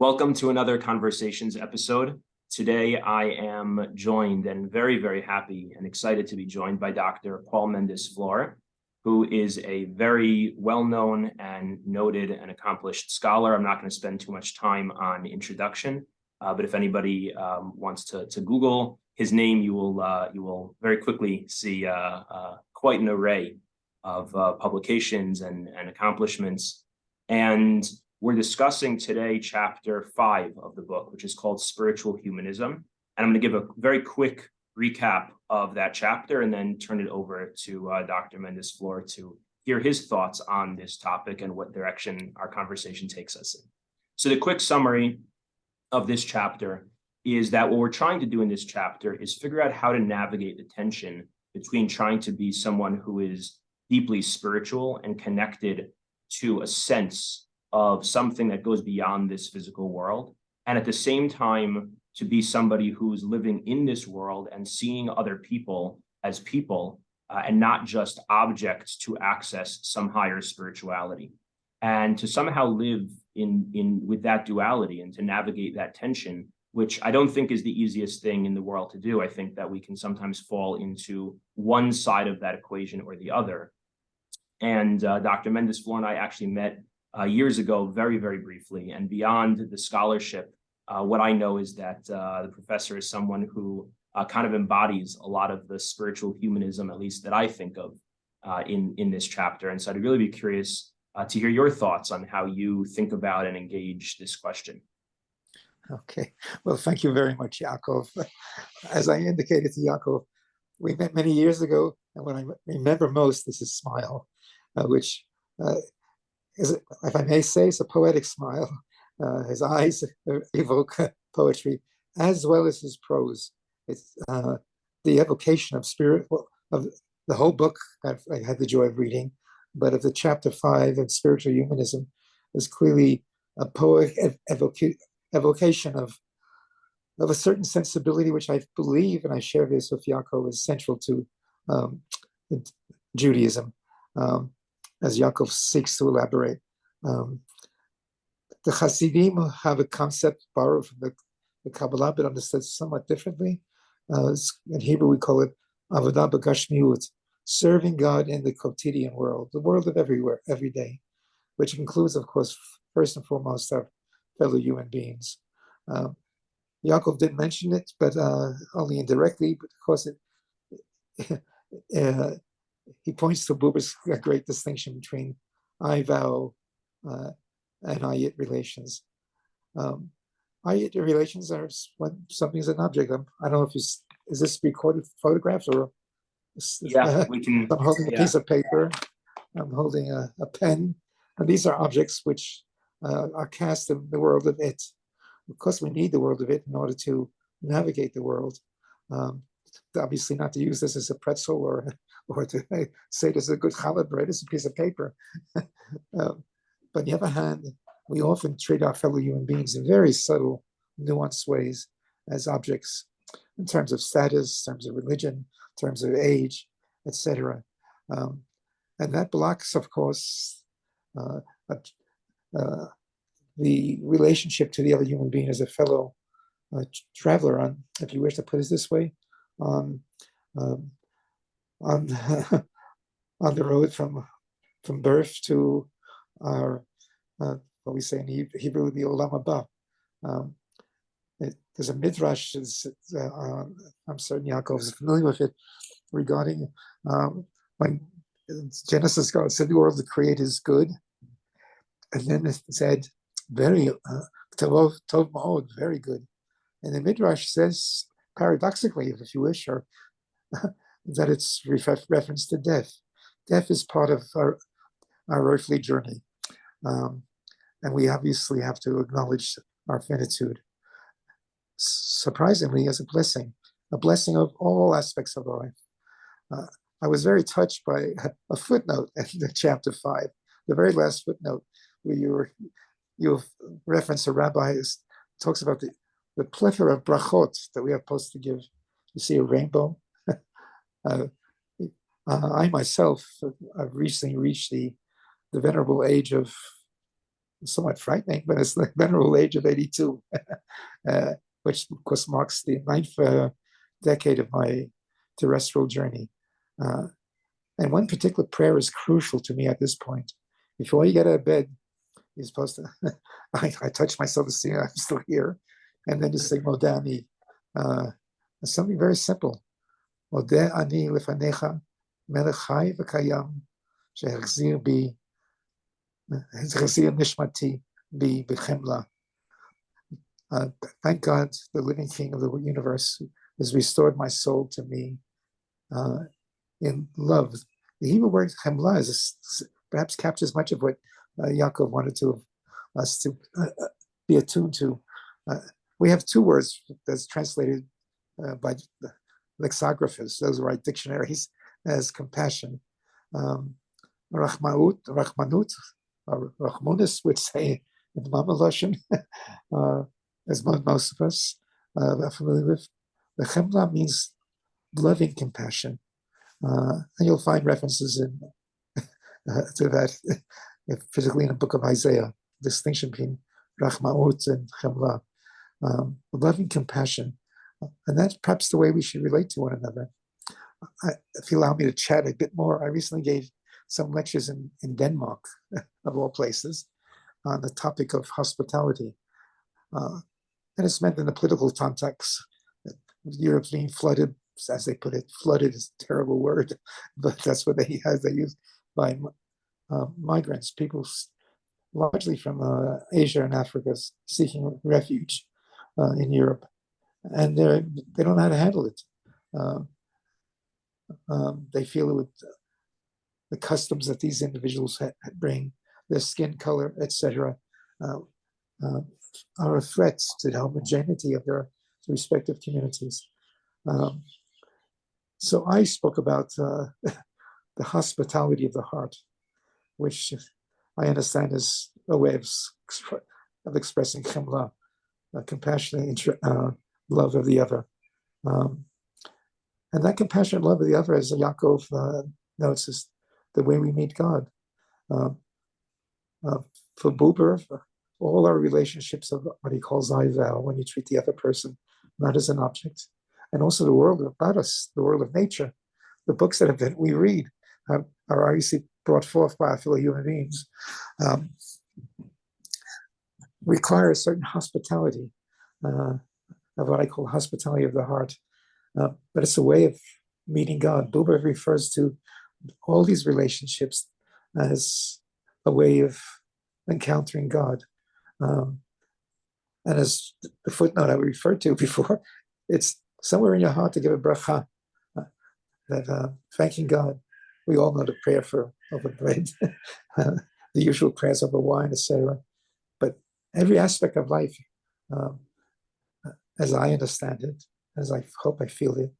Welcome to another Conversations episode. Today, I am joined and very, very happy and excited to be joined by Dr. Paul Mendes Flohr, who is a very well-known and noted and accomplished scholar. I'm not going to spend too much time on introduction, but if anybody wants to Google his name, you will very quickly see quite an array of publications and accomplishments. And we're discussing today chapter 5 of the book, which is called Spiritual Humanism. And I'm going to give a very quick recap of that chapter and then turn it over to Dr. Mendes Flohr to hear his thoughts on this topic and what direction our conversation takes us in. So the quick summary of this chapter is that what we're trying to do in this chapter is figure out how to navigate the tension between trying to be someone who is deeply spiritual and connected to a sense of something that goes beyond this physical world, and at the same time to be somebody who's living in this world and seeing other people as people and not just objects to access some higher spirituality, and to somehow live in with that duality and to navigate that tension, which I don't think is the easiest thing in the world to do. I think that we can sometimes fall into one side of that equation or the other. And Dr. Mendes Flohr and I actually met years ago, very, very briefly. And beyond the scholarship, what I know is that the professor is someone who kind of embodies a lot of the spiritual humanism, at least that I think of in this chapter. And so I'd really be curious to hear your thoughts on how you think about and engage this question. Okay. Well, thank you very much, Yakov. As I indicated to Yakov, we met many years ago, and what I remember most is his smile, which is, if I may say, it's a poetic smile. His eyes evoke poetry, as well as his prose. It's the evocation of spirit, of the whole book I had the joy of reading, but of the chapter 5 of Spiritual Humanism is clearly a poetic evocation of a certain sensibility, which I believe, and I share this with Yakov, is central to Judaism. As Yakov seeks to elaborate. The Hasidim have a concept borrowed from the Kabbalah, but understood somewhat differently. In Hebrew, we call it Avodah B'Gashmiut, serving God in the quotidian world, the world of everywhere, every day, which includes, of course, first and foremost, our fellow human beings. Yakov didn't mention it, but only indirectly, but of course he points to Buber's great distinction between I vow and I-it relations. I-it relations are when something's an object. I don't know if is this recorded photographs or We can. I'm holding a piece of paper. I'm holding a pen, and these are objects which are cast in the world of it. Of course, we need the world of it in order to navigate the world. Obviously, not to use this as a pretzel or to say this is a good challah bread, it's a piece of paper. But on the other hand, we often treat our fellow human beings in very subtle, nuanced ways as objects in terms of status, in terms of religion, in terms of age, etc. And that blocks, of course, the relationship to the other human being as a fellow traveler on, if you wish to put it this way, on the road from birth to our what we say in Hebrew, the Olam Haba. There's a midrash. I'm certain Yakov is familiar with it, regarding when Genesis, God said the world to create is good, and then it said very tov ma'od, very good. And the midrash says, paradoxically, if you wish, or that it's reference to death. Death is part of our earthly journey. And we obviously have to acknowledge our finitude. Surprisingly, as a blessing of all aspects of our life. I was very touched by a footnote in chapter 5, the very last footnote, where you reference a rabbi who talks about the plethora of brachot that we are supposed to give. You see a rainbow. I myself have recently reached the venerable age of somewhat frightening, but it's the venerable age of 82, which of course marks the ninth decade of my terrestrial journey. And one particular prayer is crucial to me at this point. Before you get out of bed, you're supposed to, I touch myself to see I'm still here, and then you say Modani. Something very simple. Modeh ani lefanecha melech chai v'kayam shehachzir bi nishmati bi b'chemla. Thank God, the living King of the universe, has restored my soul to me in love. The Hebrew word chemla perhaps captures much of what Yakov wanted us to be attuned to. We have two words that's translated by lexicographers, those who write dictionaries, as compassion. Rachmanut, or Rachmanis would say in Mama Lashon, as most of us are familiar with. The chemla means loving compassion. And you'll find references to that, particularly in the book of Isaiah, distinction between Rachmaut and chemla, loving compassion. And that's perhaps the way we should relate to one another. If you allow me to chat a bit more, I recently gave some lectures in Denmark, of all places, on the topic of hospitality. And it's meant in the political context, Europe being flooded, as they put it. Flooded is a terrible word, but that's what they use by migrants, people largely from Asia and Africa seeking refuge in Europe. And they don't know how to handle it. They feel it with the customs that these individuals bring, their skin color, etc., are a threat to the homogeneity of their respective communities. So I spoke about the hospitality of the heart, which I understand is a way of expressing chemla, compassionate love of the other. And that compassionate love of the other, as Yakov notes, is the way we meet God. For Buber, all our relationships of what he calls I thou, when you treat the other person not as an object, and also the world about us, the world of nature, the books that we read are obviously brought forth by our fellow human beings, require a certain hospitality, of what I call hospitality of the heart. But it's a way of meeting God. Buber refers to all these relationships as a way of encountering God. And as the footnote I referred to before, it's somewhere in your heart to give a bracha, that thanking God. We all know the prayer over bread, the usual prayers over wine, etc. But every aspect of life, as I understand it, as I hope I feel it,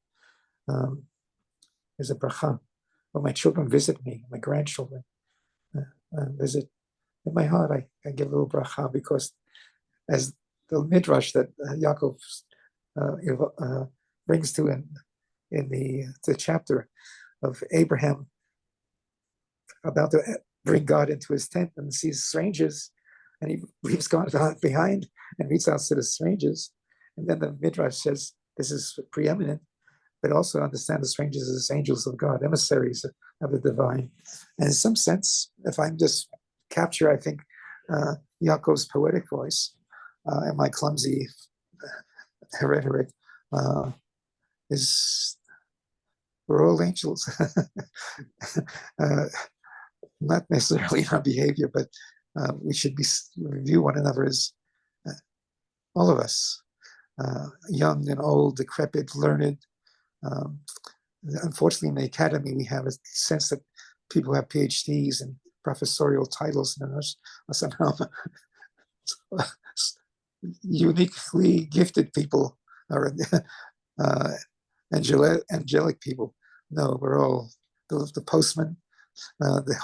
is a bracha. When my children visit me, my grandchildren visit, in my heart I give a little bracha, because as the midrash that Yakov brings to in the chapter of Abraham about to bring God into his tent and sees strangers, and he leaves God behind and reaches out to the strangers. And then the midrash says this is preeminent, but also understand the strangers as angels of God, emissaries of the divine. And in some sense, if I'm just capture, I think, Yaakov's poetic voice and my clumsy rhetoric, is we're all angels. Not necessarily in our behavior, but we should review one another as all of us, young and old, decrepit, learned. Unfortunately, in the academy, we have a sense that people have PhDs and professorial titles and are somehow uniquely gifted people, or angelic people. No, we're all the postman, the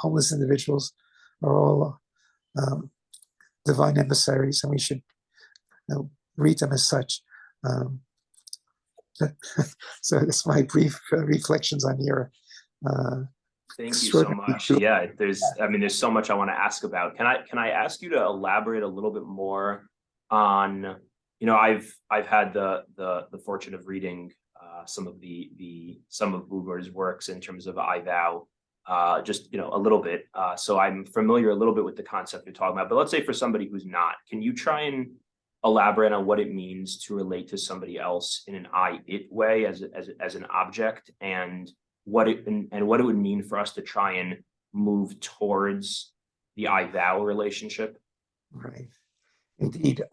homeless individuals are all divine emissaries, and we should read them as such. So it's my brief reflections on your Thank you so extraordinarily much. good. Yeah, there's so much I want to ask about. Can I ask you to elaborate a little bit more on, I've had the fortune of reading some of some of Buber's works in terms of I vow, just a little bit. So I'm familiar a little bit with the concept you're talking about. But let's say for somebody who's not, can you try and elaborate on what it means to relate to somebody else in an I-it way as an object, and what it would mean for us to try and move towards the I vow relationship? Right. Indeed.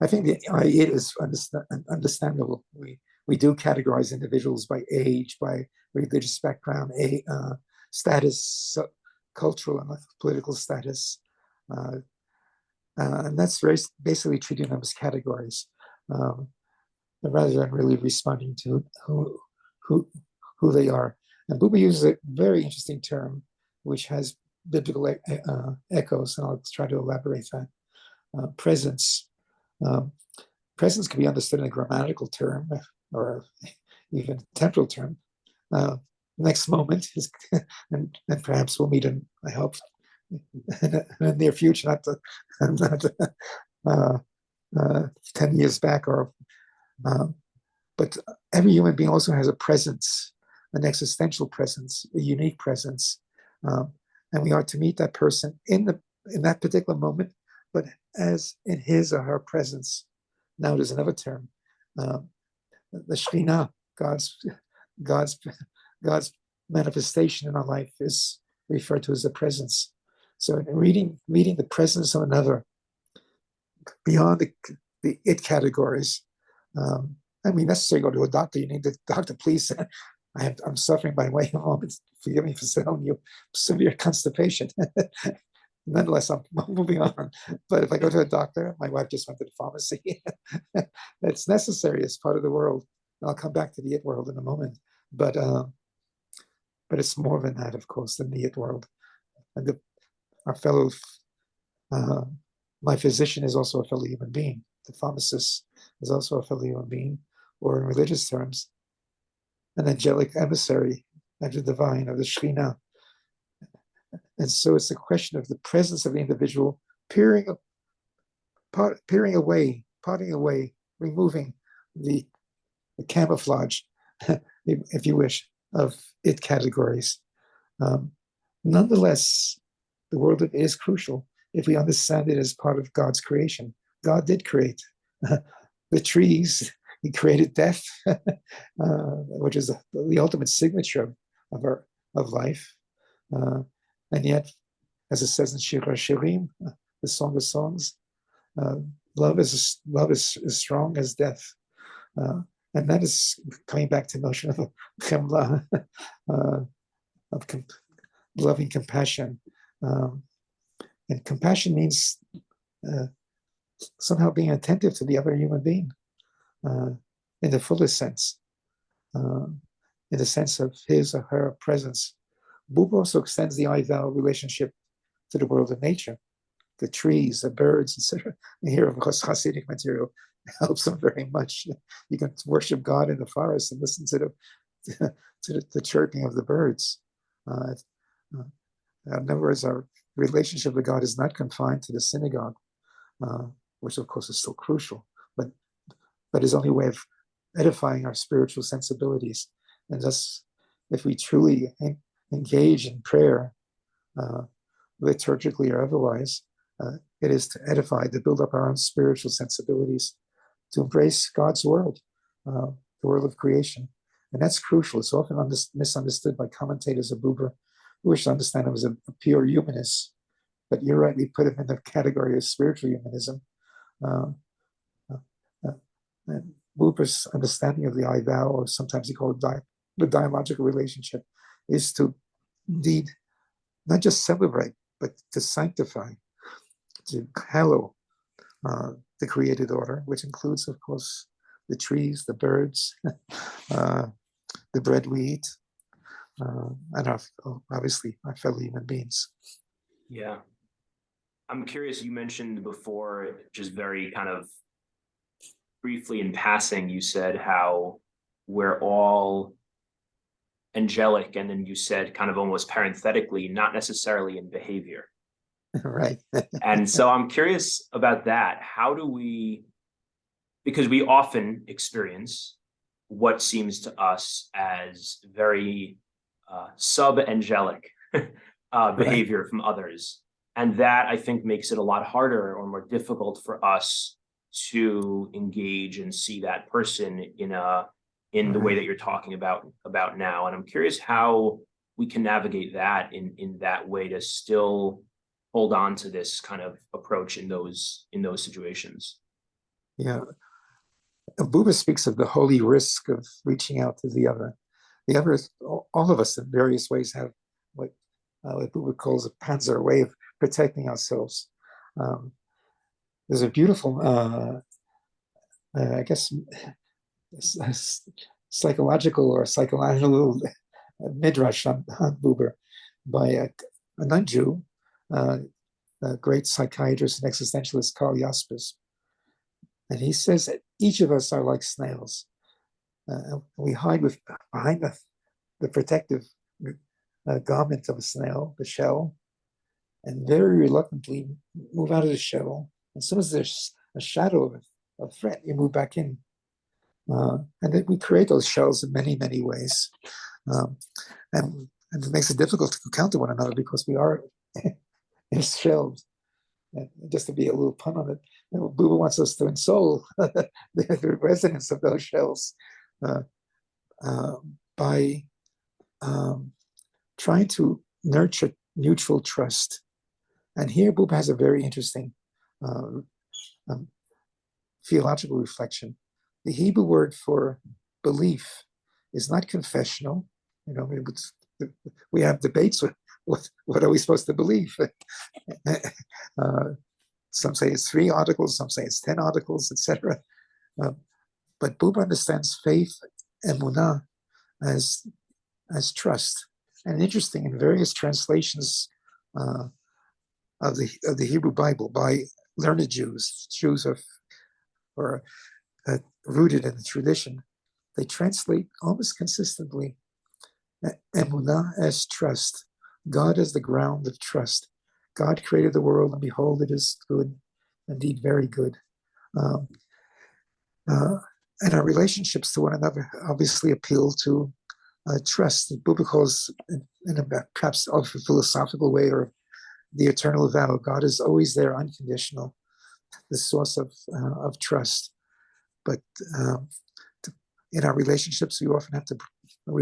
I think the it is understandable. We do categorize individuals by age, by religious background, status, cultural and political status, and that's basically treating them as categories, rather than really responding to who they are. And Buber uses a very interesting term, which has biblical echoes, and I'll try to elaborate that. Presence. Presence can be understood in a grammatical term or even temporal term. Next moment is, and perhaps we'll meet in, I hope, in the near future, not 10 years back, or but every human being also has a presence, an existential presence, a unique presence, and we are to meet that person in that particular moment, but as in his or her presence. Now there's another term, the Shekhinah, God's manifestation in our life is referred to as the presence. So in reading the presence of another beyond the it categories, and we necessarily go to a doctor. You need the doctor, please. I'm suffering by way of, forgive me for telling you, severe constipation. Nonetheless, I'm moving on. But if I go to a doctor, my wife just went to the pharmacy. It's necessary as part of the world. And I'll come back to the it world in a moment. But it's more than that, of course, than the it world. And our fellow, my physician is also a fellow human being. The pharmacist is also a fellow human being, or in religious terms, an angelic emissary of the divine, of the Shekhinah. And so it's a question of the presence of the individual parting away, removing the camouflage, if you wish, of it categories. Nonetheless, the world is crucial if we understand it as part of God's creation. God did create the trees. He created death, which is the ultimate signature of life. And yet, as it says in Shir HaShirim, the Song of Songs, love is strong as death, and that is coming back to the notion of chemla, of loving compassion, and compassion means somehow being attentive to the other human being in the fullest sense, in the sense of his or her presence. Buber also extends the I vow relationship to the world of nature, the trees, the birds, etc. And here, of course, Hasidic material helps them very much. You can worship God in the forest and listen to the chirping of the birds. In other words, our relationship with God is not confined to the synagogue, which of course is still crucial, but is only a way of edifying our spiritual sensibilities. And thus, if we truly engage in prayer, liturgically or otherwise, it is to edify, to build up our own spiritual sensibilities, to embrace God's world, the world of creation. And that's crucial. It's often misunderstood by commentators of Buber, who wish to understand him as a pure humanist, but you rightly put him in the category of spiritual humanism. And Buber's understanding of the I vow, or sometimes he called it the dialogical relationship, is to indeed not just celebrate, but to sanctify, to hallow the created order, which includes, of course, the trees, the birds, the bread we eat, and obviously our fellow human beings. Yeah. I'm curious, you mentioned before, just very kind of briefly in passing, you said how we're all angelic, and then you said kind of almost parenthetically, not necessarily in behavior. Right. And so I'm curious about that. How do we, because we often experience what seems to us as very sub-angelic behavior Right. from others. And that, I think, makes it a lot harder or more difficult for us to engage and see that person in the way Right. that you're talking about now. And I'm curious how we can navigate that in that way to still hold on to this kind of approach in those situations. Yeah. Buddha speaks of the holy risk of reaching out to the other. The other is, all of us in various ways have what Buddha calls a panzer, a way of protecting ourselves. Um, there's a beautiful, I guess, psychological or psychological midrash on Buber by a non-Jew, a great psychiatrist and existentialist, Karl Jaspers. And he says that each of us are like snails. We hide behind the protective garment of a snail, the shell, and very reluctantly move out of the shell. As soon as there's a shadow of a threat, you move back in. And then we create those shells in many, many ways. And it makes it difficult to encounter one another because we are in shells. And just to be a little pun on it, Buber wants us to ensoul the resonance of those shells by trying to nurture mutual trust. And here Buber has a very interesting theological reflection. The Hebrew word for belief is not confessional. We have debates with what are we supposed to believe. Some say it's 3 articles, some say it's 10 articles, etc. But Buber understands faith, emunah, as trust. And interesting, in various translations of the Hebrew Bible by learned Jews are rooted in the tradition, they translate almost consistently emunah as trust. God is the ground of trust. God created the world, and behold, it is good, indeed very good. And our relationships to one another obviously appeal to trust. Buber calls, in a perhaps of a philosophical way, or the eternal vow. God is always there, unconditional, the source of trust. But in our relationships, we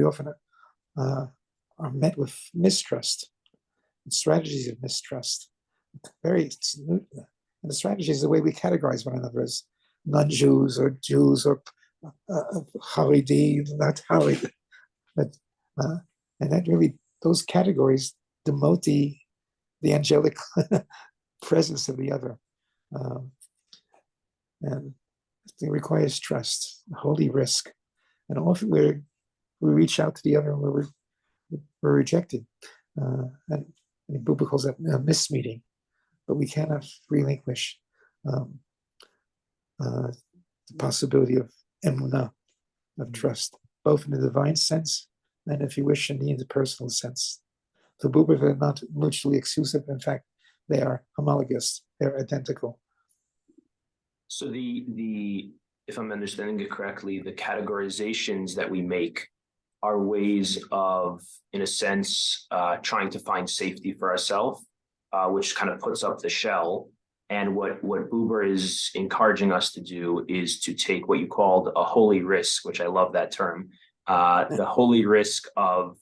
often are met with mistrust and strategies of mistrust. And the strategy is the way we categorize one another as non-Jews or Jews or Haredi, not Haredi. And that really, those categories demote the angelic presence of the other. And it requires trust, holy risk. And often we reach out to the other and we're rejected. And Buber calls that a mismeeting. But we cannot relinquish the possibility of emunah, of trust, both in the divine sense and, if you wish, in the interpersonal sense. So Buber, they're not mutually exclusive. In fact, they are homologous. They're identical. So the if I'm understanding it correctly, the categorizations that we make are ways of, in a sense, trying to find safety for ourselves, which kind of puts up the shell. And what Buber is encouraging us to do is to take what you called a holy risk, which I love that term, the holy risk of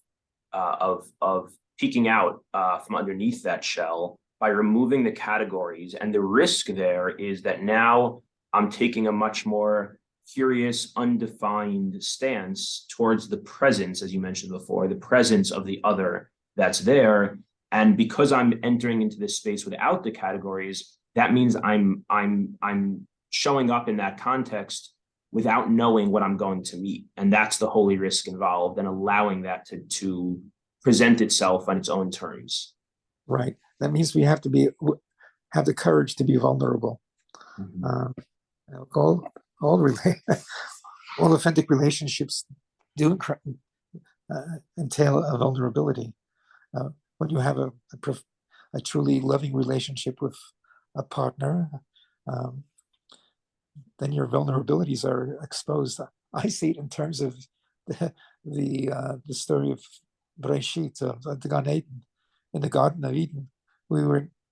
peeking out from underneath that shell by removing the categories. And the risk there is that now I'm taking a much more curious, undefined stance towards the presence, as you mentioned before, the presence of the other that's there. And because I'm entering into this space without the categories, that means I'm showing up in that context without knowing what I'm going to meet. And that's the holy risk involved, and allowing that to present itself on its own terms. Right. That means we have to have the courage to be vulnerable. Mm-hmm. All authentic relationships do entail a vulnerability. When you have a truly loving relationship with a partner, um, then your vulnerabilities are exposed. I see it in terms of the story of Breshit, of the Gan Eden. In the Garden of Eden, we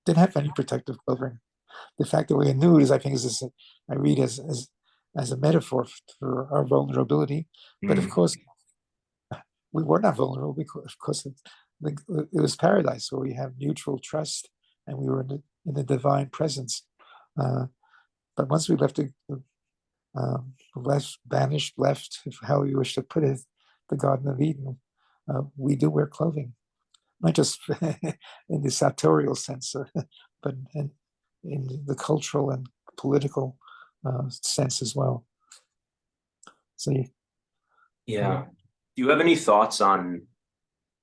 didn't have any protective covering. The fact that we are nude, I think, I read as a metaphor for our vulnerability. But of course, we were not vulnerable because, of course, it was paradise where we have mutual trust and we were in the divine presence. But once we left banished, left, how you wish to put it, the Garden of Eden, we do wear clothing, not just in the sartorial sense, but in the cultural and political sense as well. So, yeah. Do you have any thoughts on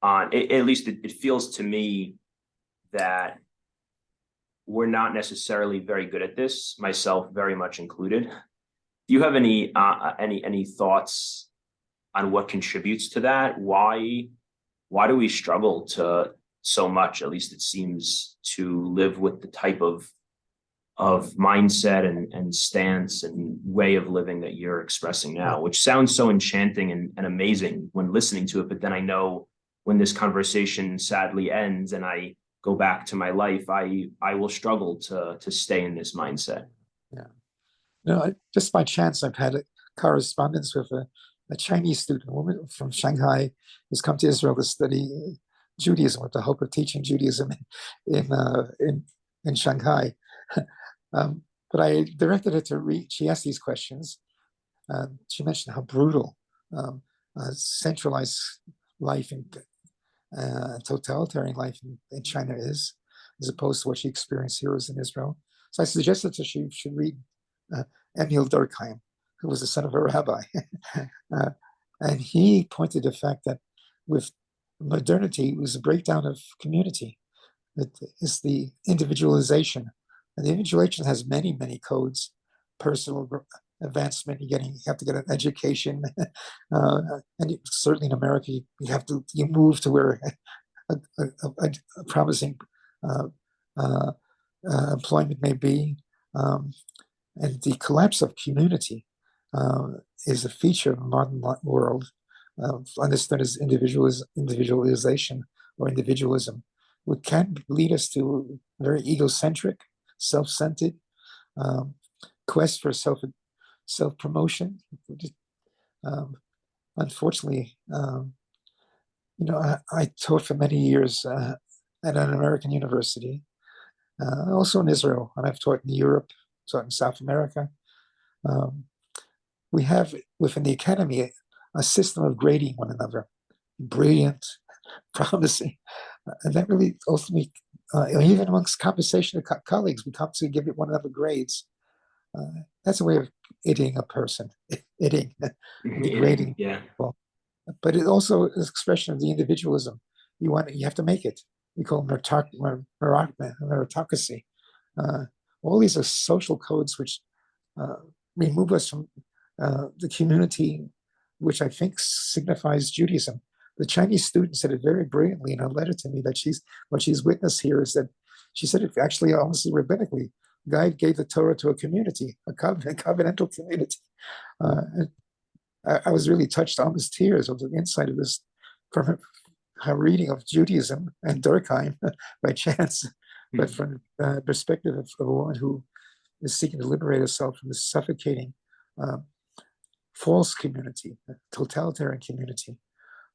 at least it feels to me that we're not necessarily very good at this, myself very much included. Do you have any thoughts on what contributes to that? Why do we struggle to so much, at least it seems, to live with the type of mindset and stance and way of living that you're expressing now, which sounds so enchanting and amazing when listening to it. But then I know when this conversation sadly ends and I go back to my life, I will struggle to stay in this mindset. Yeah. Just by chance, I've had a correspondence with a Chinese student, a woman from Shanghai, who's come to Israel to study Judaism with the hope of teaching Judaism in Shanghai. But I directed her to read. She asked these questions. She mentioned how brutal centralized life and totalitarian life in China is, as opposed to what she experienced here in Israel. So I suggested that she should read Emil Durkheim, who was the son of a rabbi. And he pointed to the fact that with modernity, it was a breakdown of community. It is the individualization. And the individualization has many, many codes, personal advancement, you have to get an education. And certainly in America, you move to where a promising employment may be. And the collapse of community is a feature of the modern world, understood as individualization or individualism, which can lead us to very egocentric, self-centered quest for self-promotion. Unfortunately, I taught for many years at an American university, also in Israel, and I've taught in Europe, taught in South America. We have within the academy a system of grading one another, brilliant, promising, and that really ultimately, even amongst conversation of colleagues, we come to give one another grades. That's a way of idding a person, degrading. Yeah. People. But it also is an expression of the individualism. You have to make it. We call meritocracy. All these are social codes which remove us from the community, which I think signifies Judaism. The Chinese student said it very brilliantly in a letter to me that what she's witnessed here is that she said it actually almost rabbinically. God gave the Torah to a community, a covenantal community. And I was really touched, almost tears, of the insight of this from her reading of Judaism and Durkheim by chance, but from the perspective of a woman who is seeking to liberate herself from this suffocating false community, a totalitarian community,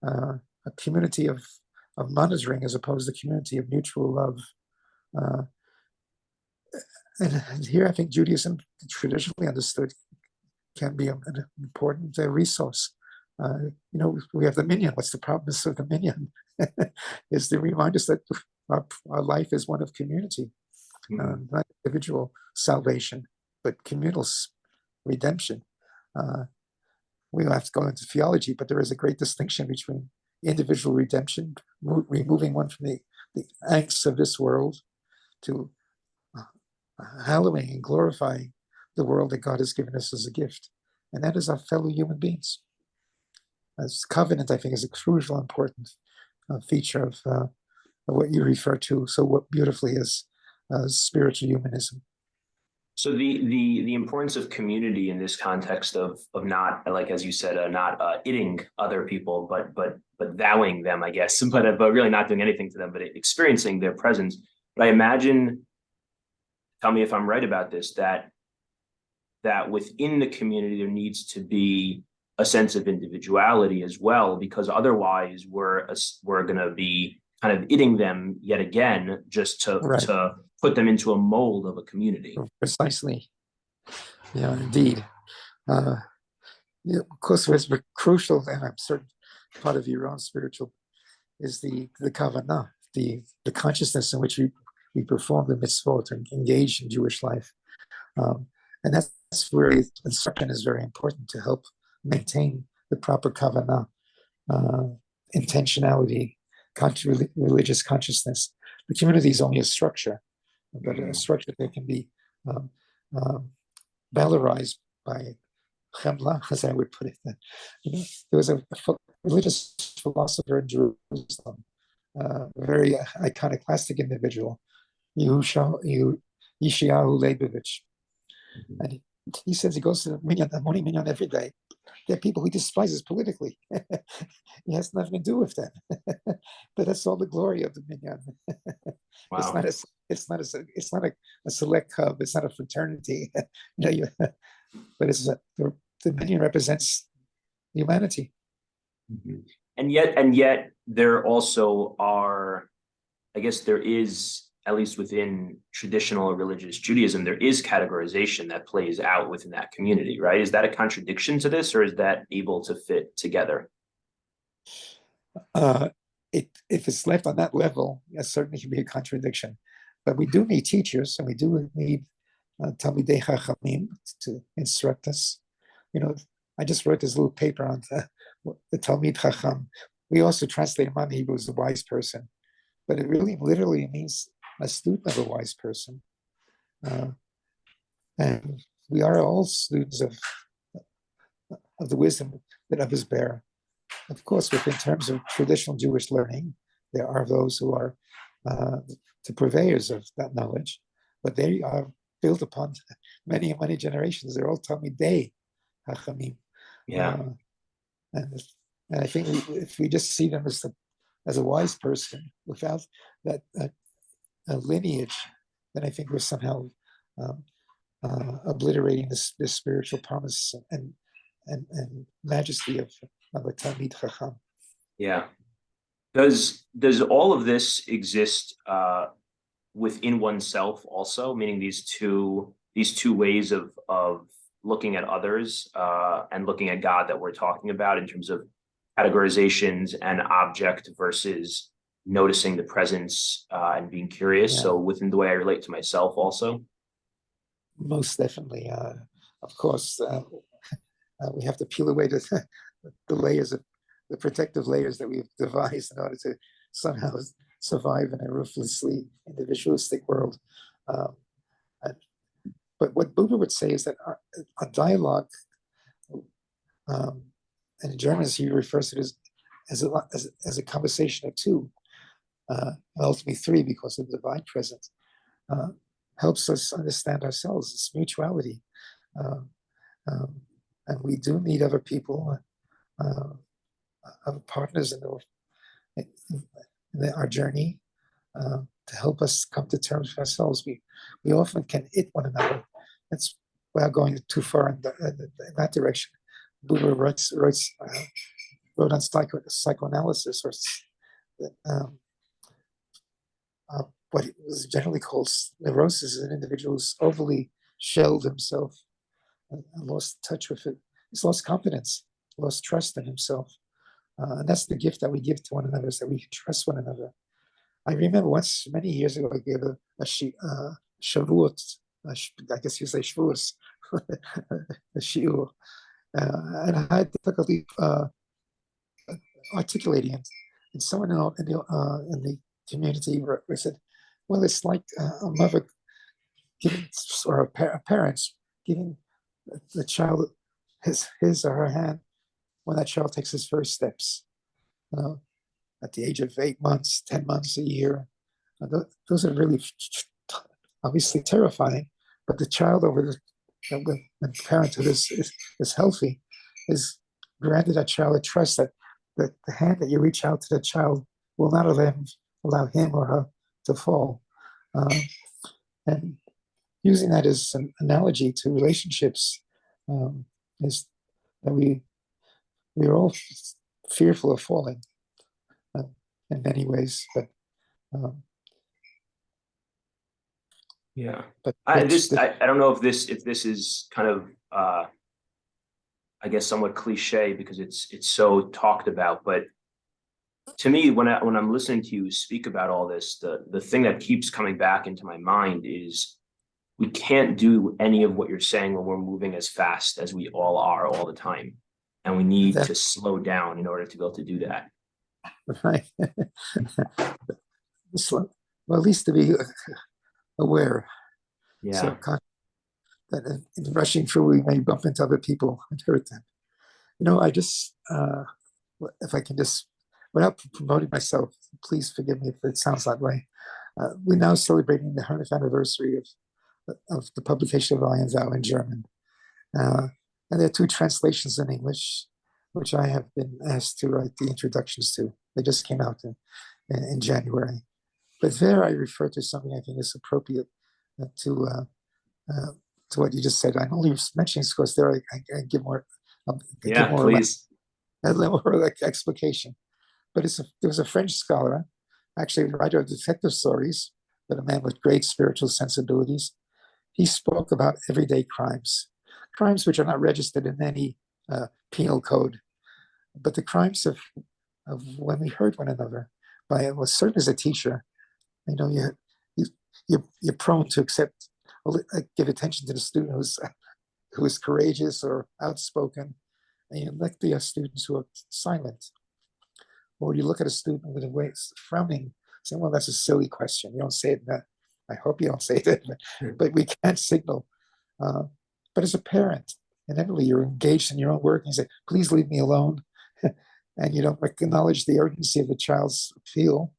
a community of monitoring as opposed to a community of mutual love. And here I think Judaism, traditionally understood, can be an important resource. We have the minyan. What's the promise of the minyan? Is to remind us that our life is one of community, not individual salvation, but communal redemption. We don't have to go into theology, but there is a great distinction between individual redemption, removing one from the angst of this world, to hallowing and glorifying the world that God has given us as a gift. And that is our fellow human beings. as covenant, I think, is a crucial, important feature of what you refer to so what beautifully as spiritual humanism. So the importance of community in this context of not, like as you said, not itting other people, but thouing them, I guess, but really not doing anything to them, but experiencing their presence. But I imagine, tell me if I'm right about this, that within the community there needs to be a sense of individuality as well, because otherwise we're going to be kind of itting them yet again just to put them into a mold of a community. Precisely. Yeah, indeed. Of course, what's crucial, and I'm certain part of your own spiritual, is the kavanah, the consciousness in which we perform the mitzvot and engage in Jewish life. And that's where instruction is very important to help maintain the proper kavanah, intentionality, religious consciousness. The community is only a structure, but a structure that can be valorized by chemla, as I would put it. There was a religious philosopher in Jerusalem, a very iconoclastic individual, Yeshayahu Leibovich. And he says he goes to the morning minyan every day. There are people he despises politically. He has nothing to do with them. But that's all the glory of the minyan. Wow. It's not a select club. It's not a fraternity. But it's the minyan represents humanity. Mm-hmm. And yet there also are, I guess there is, at least within traditional religious Judaism, there is categorization that plays out within that community, right? Is that a contradiction to this, or is that able to fit together? If it's left on that level, it certainly can be a contradiction. But we do need teachers, and we do need Talmidei Chachamim to instruct us. I just wrote this little paper on the Talmid Chacham. We also translate him on Hebrew as a wise person, but it really literally means a student of a wise person. And we are all students of the wisdom that others bear. Of course, in terms of traditional Jewish learning, there are those who are the purveyors of that knowledge, but they are built upon many, many generations. They're all Talmidei Hachamim. Yeah. And I think if we just see them as a wise person without that lineage, then I think we're somehow obliterating this spiritual promise and majesty of a Talmid Chacham. Yeah. Does all of this exist within oneself also? Meaning these two ways of looking at others and looking at God that we're talking about in terms of categorizations and object versus noticing the presence and being curious. Yeah. So within the way I relate to myself also. Most definitely. Of course, we have to peel away the layers of the protective layers that we've devised in order to somehow survive in a ruthlessly individualistic world. But what Buddha would say is that a dialogue, and in German he refers to it as a conversation of two, ultimately three because of the divine presence, helps us understand ourselves. It's mutuality. And we do need other people, other partners in our journey to help us come to terms with ourselves. We often can hit one another. That's without going too far in that direction. Buddha wrote on psychoanalysis, or what was generally called neurosis, is an individual who's overly shelled himself and lost touch with it. He's lost confidence, lost trust in himself. And that's the gift that we give to one another, is that we trust one another. I remember once, many years ago, I gave a shavuot, I guess you say shavuos, a shiur. And I had difficulty articulating it. And someone in the community said, well, it's like a mother giving, or a parents giving the child his or her hand when that child takes his first steps, at the age of 8 months, 10 months, a year. Those are really obviously terrifying, but the child when parenthood is healthy, is granted that child a trust that the hand that you reach out to the child will not allow him or her to fall. And using that as an analogy to relationships, is that we're all fearful of falling in many ways, but yeah. but I don't know if this is kind of I guess somewhat cliche because it's so talked about, but to me, when I'm listening to you speak about all this, the thing that keeps coming back into my mind is we can't do any of what you're saying when we're moving as fast as we all are all the time, and we need to slow down in order to be able to do that. Right. Well, at least to be aware. Yeah. So that in rushing through, we may bump into other people and hurt them. I just, if I can just, without promoting myself, please forgive me if it sounds that way. We're now celebrating the 100th anniversary of the publication of I Am Thou in German. And there are 2 translations in English, which I have been asked to write the introductions to. They just came out in January. But there I refer to something I think is appropriate to what you just said. I'm only mentioning this because there I give more. Yeah, give more please. A little more like explication. But there was a French scholar, actually a writer of detective stories, but a man with great spiritual sensibilities. He spoke about everyday crimes which are not registered in any penal code, but the crimes of when we hurt one another. Certainly as a teacher, you're prone to give attention to the student who is courageous or outspoken, and you neglect the students who are silent. Or you look at a student with a way frowning, saying, "Well, that's a silly question. You don't say it that. I hope you don't say that." But we can't signal. But as a parent, inevitably you're engaged in your own work, and you say, "Please leave me alone," and you don't acknowledge the urgency of the child's feel.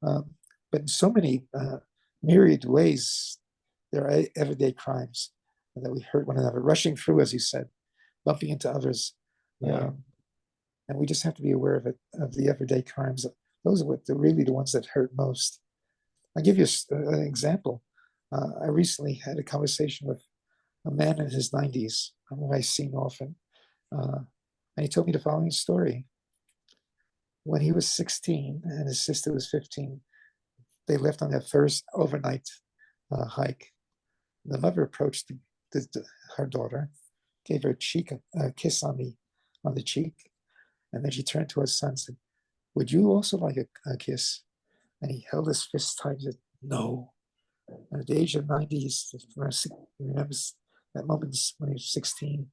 But in so many myriad ways, there are everyday crimes that we hurt one another, rushing through, as you said, bumping into others. Yeah. And we just have to be aware of the everyday crimes. Those are really the ones that hurt most. I'll give you an example. I recently had a conversation with a man in his 90s, whom I've seen often. And he told me the following story. When he was 16 and his sister was 15, they left on their first overnight hike. The mother approached her daughter, gave her a kiss on the cheek, and then she turned to her son and said, "Would you also like a kiss?" And he held his fist tight and said, "No." And at the age of 90, he remembers that moment when he was 16.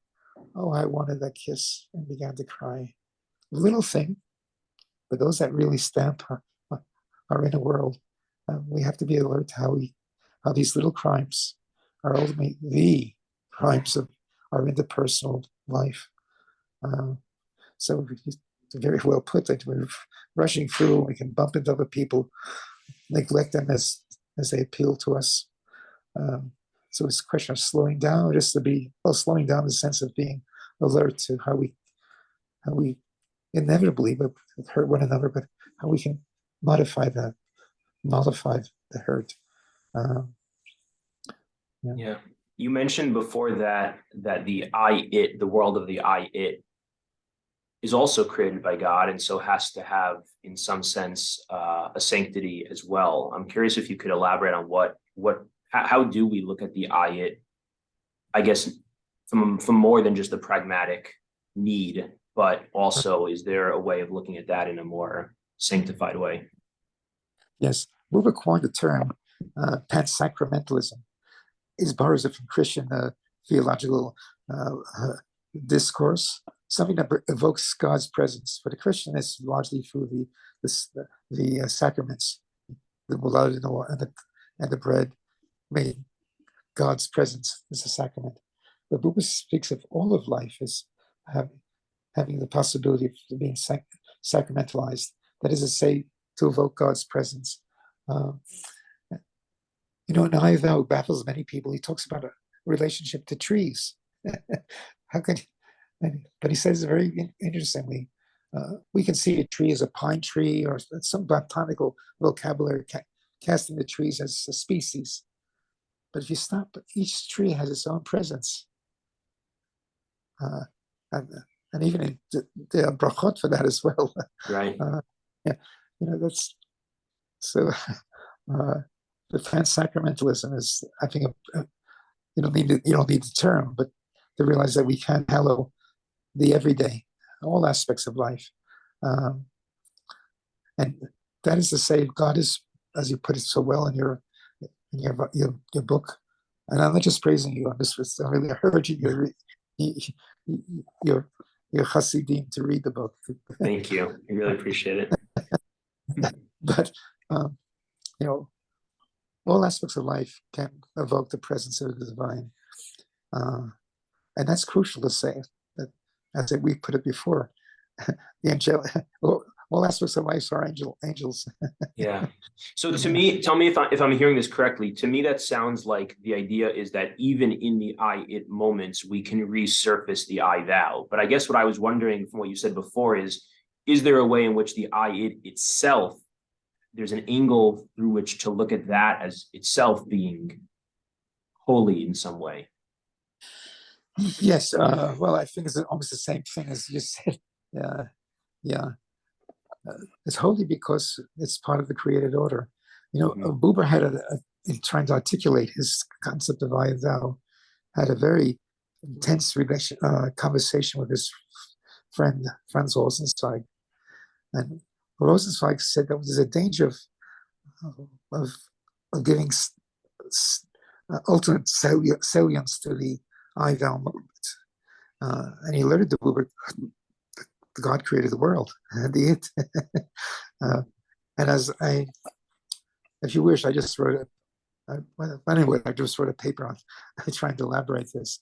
"Oh, I wanted that kiss," and began to cry. Little thing, but those that really stamp our inner world. We have to be alert to how these little crimes are ultimately the crimes of our interpersonal life. So it's very well put that we're rushing through. We can bump into other people, neglect them as they appeal to us. So it's a question of slowing down, just to be slowing down in the sense of being alert to how we inevitably but hurt one another, but how we can modify the hurt. Yeah. You mentioned before that the world of the is also created by God, and so has to have, in some sense, a sanctity as well. I'm curious if you could elaborate on how do we look at the I guess from more than just a pragmatic need, but also is there a way of looking at that in a more sanctified way? Yes, Buber coined the term pansacramentalism. It borrows it from Christian theological discourse, something that evokes God's presence. For the Christian, it's largely through the sacraments, the blood and the bread, made God's presence as a sacrament. But Buber speaks of all of life as having the possibility of being sacramentalized. That is to say, to evoke God's presence. And I know baffles many people. He talks about a relationship to trees. How can, but he says very interestingly, we can see a tree as a pine tree or some botanical vocabulary casting the trees as a species. But if you stop, each tree has its own presence. And even in the brachot for that as well. Right. Yeah, that's so. The trans-sacramentalism is, I think, you don't need the term, but to realize that we can hallow the everyday, all aspects of life, and that is to say, God is, as you put it so well in your book, and I'm not just praising you. I'm really urging your Hasidim to read the book. Thank you. I really appreciate it. But all aspects of life can evoke the presence of the divine, and that's crucial to say. That, as we put it before, the all aspects of life are angels. Yeah. So to me, tell me if I'm hearing this correctly. To me, that sounds like the idea is that even in the I-it moments, we can resurface the I-thou. But I guess what I was wondering from what you said before is there a way in which the I-it itself, there's an angle through which to look at that as itself being holy in some way? Yes. Well, I think it's almost the same thing as you said. Yeah. It's holy because it's part of the created order. Buber had in trying to articulate his concept of I and thou, had a very intense conversation with his friend Franz Rosenzweig, and Rosenzweig said that there's a danger of giving ultimate salience to the I thou moment, and he alerted the Buber. God created the world and the it. And if you wish, I just wrote I just wrote a paper on trying to elaborate this.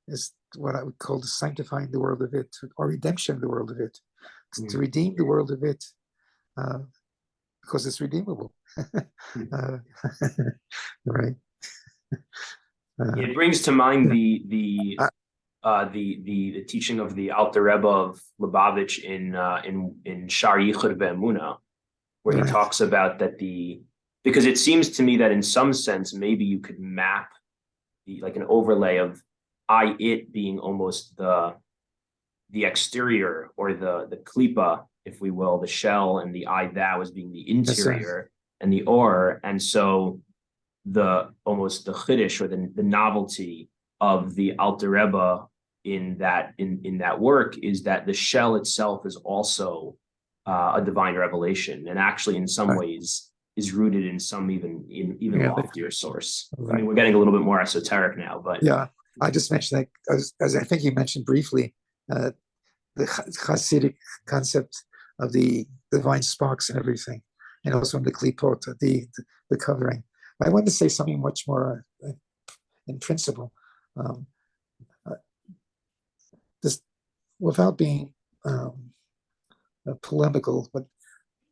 Is what I would call the sanctifying the world of it, or redemption of the world of it, to redeem the world of it, because it's redeemable. Right. It brings to mind the teaching of the Alter Rebbe of Lubavitch in Shar Yichud Ve'emunah, where he talks about that because it seems to me that in some sense maybe you could map like an overlay of it being almost the exterior, or the klipa, if we will, the shell, and the thou as being the interior, and the or, and so almost the chiddush, or the novelty of the Alter Rebbe in that work is that the shell itself is also a divine revelation, and actually in some ways is rooted in some even loftier source. Right. I mean, we're getting a little bit more esoteric now, but I just mentioned that as I think you mentioned briefly, the Hasidic concept of the divine sparks and everything, and also in the klipot, the covering. I want to say something much more in principle. This, without being polemical, but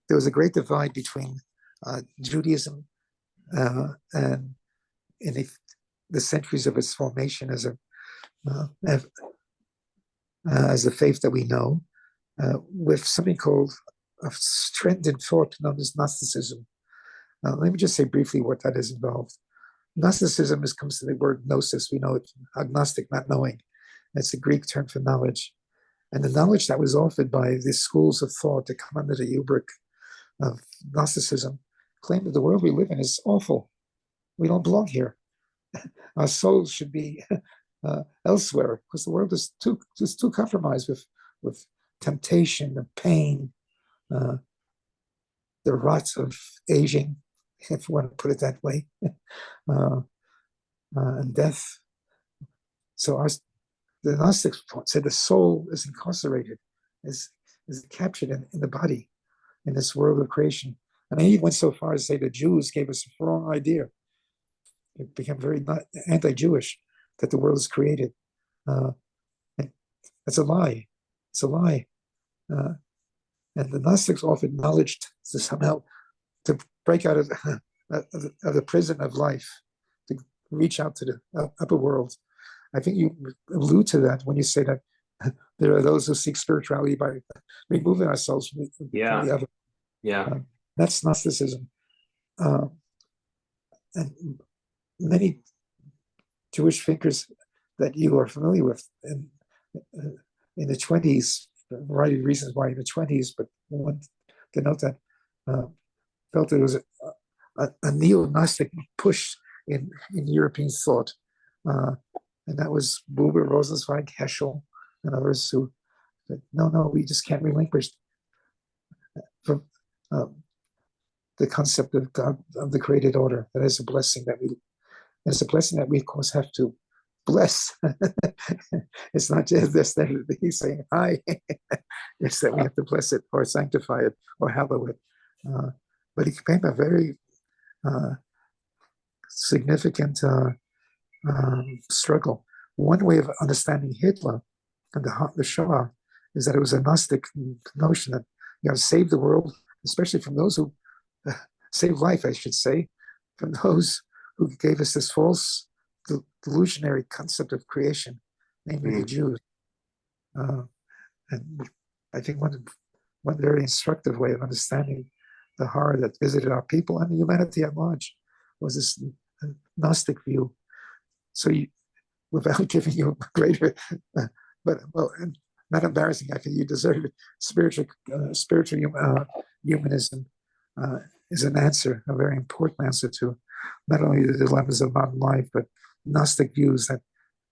there was a great divide between Judaism and in the centuries of its formation as a faith that we know, with something called a trend in thought known as Gnosticism. Let me just say briefly what that is involved. Gnosticism comes to the word gnosis. We know it, agnostic, not knowing. It's a Greek term for knowledge. And the knowledge that was offered by these schools of thought that come under the rubric of Gnosticism claimed that the world we live in is awful. We don't belong here. Our souls should be elsewhere, because the world is too compromised with temptation and pain, the rots of aging, if you want to put it that way, and death. So the Gnostics said the soul is incarcerated, is captured in the body, in this world of creation. And he went so far as to say the Jews gave us a wrong idea. It became very anti-Jewish that the world is created. And that's a lie. It's a lie. And the Gnostics offered knowledge to somehow to break out of the prison of life, to reach out to the upper world. I think you allude to that when you say that there are those who seek spirituality by removing ourselves from the other. Yeah. That's Gnosticism. And many Jewish thinkers that you are familiar with in the 20s, a variety of reasons why in the 20s, but one to note that felt there was a neo-Gnostic push in European thought. And that was Buber, Rosenzweig, Heschel, and others who said, no, we just can't relinquish from the concept of God, of the created order. That is a blessing that we of course have to bless. It's not just this that he's saying hi. It's that we have to bless it or sanctify it or hallow it. But he became a very significant struggle. One way of understanding Hitler and the Shoah is that it was a Gnostic notion that you have to save the world, especially from those who save life, I should say, from those who gave us this false delusionary concept of creation, namely the Jews. And I think one very instructive way of understanding the horror that visited our people and humanity at large was this Gnostic view. So without giving you a greater, but well, not embarrassing, I think you deserve it. Spiritual humanism is an answer, a very important answer to not only the dilemmas of modern life, but Gnostic views that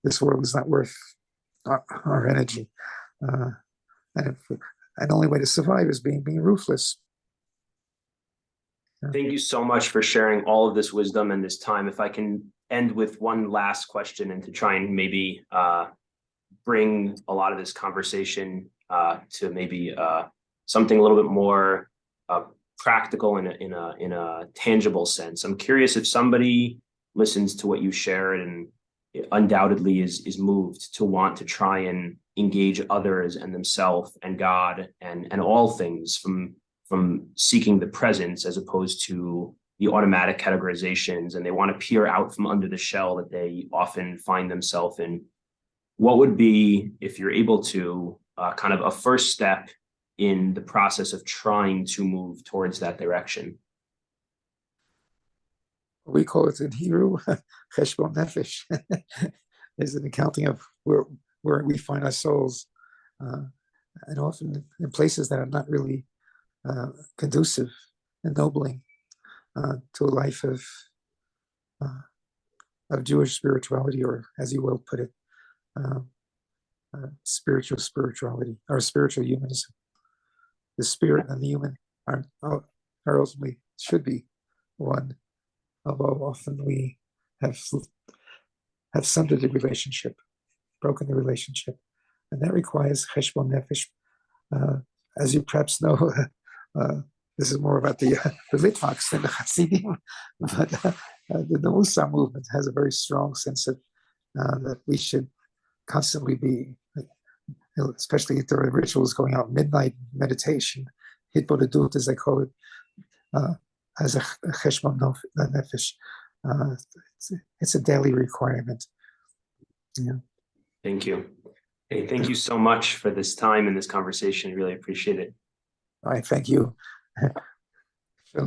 this world is not worth our energy. And the only way to survive is being ruthless. Thank you so much for sharing all of this wisdom and this time. If I can end with one last question and to try and maybe bring a lot of this conversation to maybe something a little bit more practical in a tangible sense. I'm curious if somebody listens to what you shared and undoubtedly is moved to want to try and engage others and themselves and God and all things from seeking the presence as opposed to the automatic categorizations, and they want to peer out from under the shell that they often find themselves in. What would be, if you're able to, kind of a first step in the process of trying to move towards that direction? We call it in Hebrew, cheshbon nefesh, is an accounting of where we find our souls, and often in places that are not really conducive, ennobling to a life of Jewish spirituality, or as you will put it, spiritual spirituality or spiritual humanism. The spirit and the human are ultimately should be one, although often we have sundered the relationship, broken the relationship, and that requires cheshbon nefesh. As you perhaps know, this is more about the Litvaks than the Hasidim, but the Musar movement has a very strong sense of that we should constantly be, especially if there are rituals going out, midnight meditation, hitbodedut as they call it, as a cheshbon nefesh. It's a daily requirement. Yeah. Thank you. Hey, thank you so much for this time and this conversation. Really appreciate it. All right, thank you.